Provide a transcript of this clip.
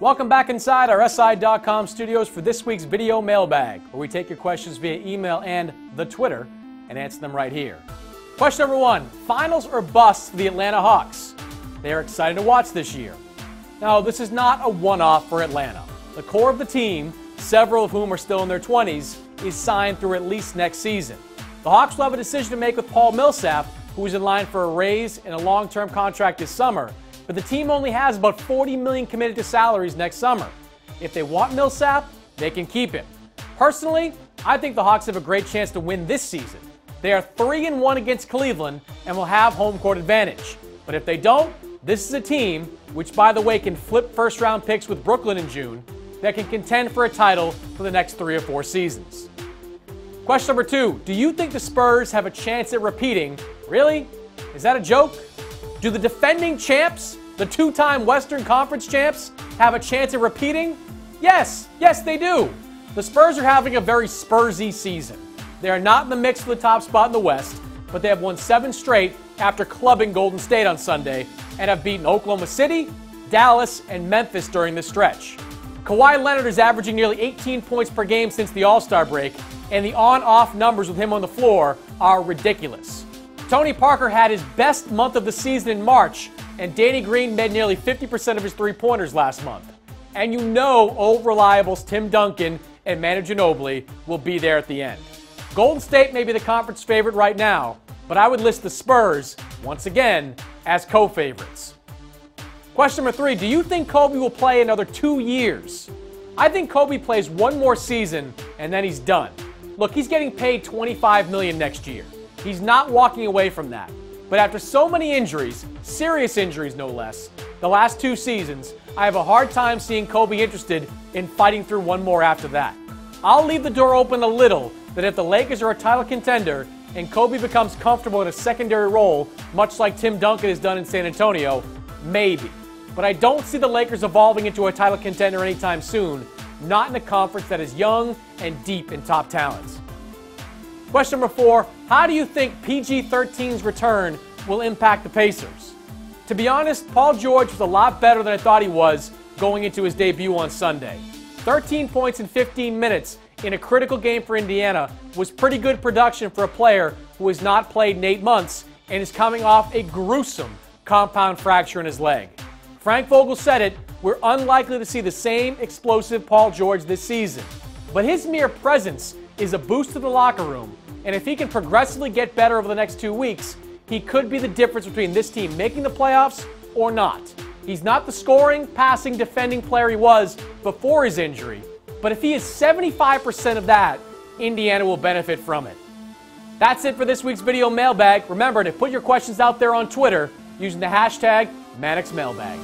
Welcome back inside our SI.com studios for this week's video mailbag, where we take your questions via email and the Twitter and answer them right here. Question number 1, finals or bust for the Atlanta Hawks? They are excited to watch this year. Now, this is not a one-off for Atlanta. The core of the team, several of whom are still in their 20s, is signed through at least next season. The Hawks will have a decision to make with Paul Millsap, who is in line for a raise and a long-term contract this summer. But the team only has about $40 million committed to salaries next summer. If they want Millsap, they can keep him. Personally, I think the Hawks have a great chance to win this season. They are 3-1 against Cleveland and will have home court advantage. But if they don't, this is a team, which by the way can flip first-round picks with Brooklyn in June, that can contend for a title for the next 3 or 4 seasons. Question number 2, do you think the Spurs have a chance at repeating? Really? Is that a joke? Do the defending champs, the 2-time Western Conference champs, have a chance at repeating? Yes, they do. The Spurs are having a very Spursy season. They are not in the mix for the top spot in the West, but they have won 7 straight after clubbing Golden State on Sunday and have beaten Oklahoma City, Dallas, and Memphis during this stretch. Kawhi Leonard is averaging nearly 18 points per game since the All-Star break, and the on-off numbers with him on the floor are ridiculous. Tony Parker had his best month of the season in March, and Danny Green made nearly 50% of his three-pointers last month. And you know old reliables Tim Duncan and Manu Ginobili will be there at the end. Golden State may be the conference favorite right now, but I would list the Spurs, once again, as co-favorites. Question number 3, do you think Kobe will play another 2 years? I think Kobe plays 1 more season, and then he's done. Look, he's getting paid $25 million next year. He's not walking away from that. But after so many injuries, serious injuries no less, the last 2 seasons, I have a hard time seeing Kobe interested in fighting through 1 more after that. I'll leave the door open a little that if the Lakers are a title contender and Kobe becomes comfortable in a secondary role, much like Tim Duncan has done in San Antonio, maybe. But I don't see the Lakers evolving into a title contender anytime soon, not in a conference that is young and deep in top talents. Question number 4, how do you think PG-13's return will impact the Pacers? To be honest, Paul George was a lot better than I thought he was going into his debut on Sunday. 13 points in 15 minutes in a critical game for Indiana was pretty good production for a player who has not played in 8 months and is coming off a gruesome compound fracture in his leg. Frank Vogel said it, we're unlikely to see the same explosive Paul George this season. But his mere presence is a boost to the locker room, and if he can progressively get better over the next 2 weeks, he could be the difference between this team making the playoffs or not. He's not the scoring, passing, defending player he was before his injury, but if he is 75% of that, Indiana will benefit from it. That's it for this week's video mailbag. Remember to put your questions out there on Twitter using the hashtag Mannix Mailbag.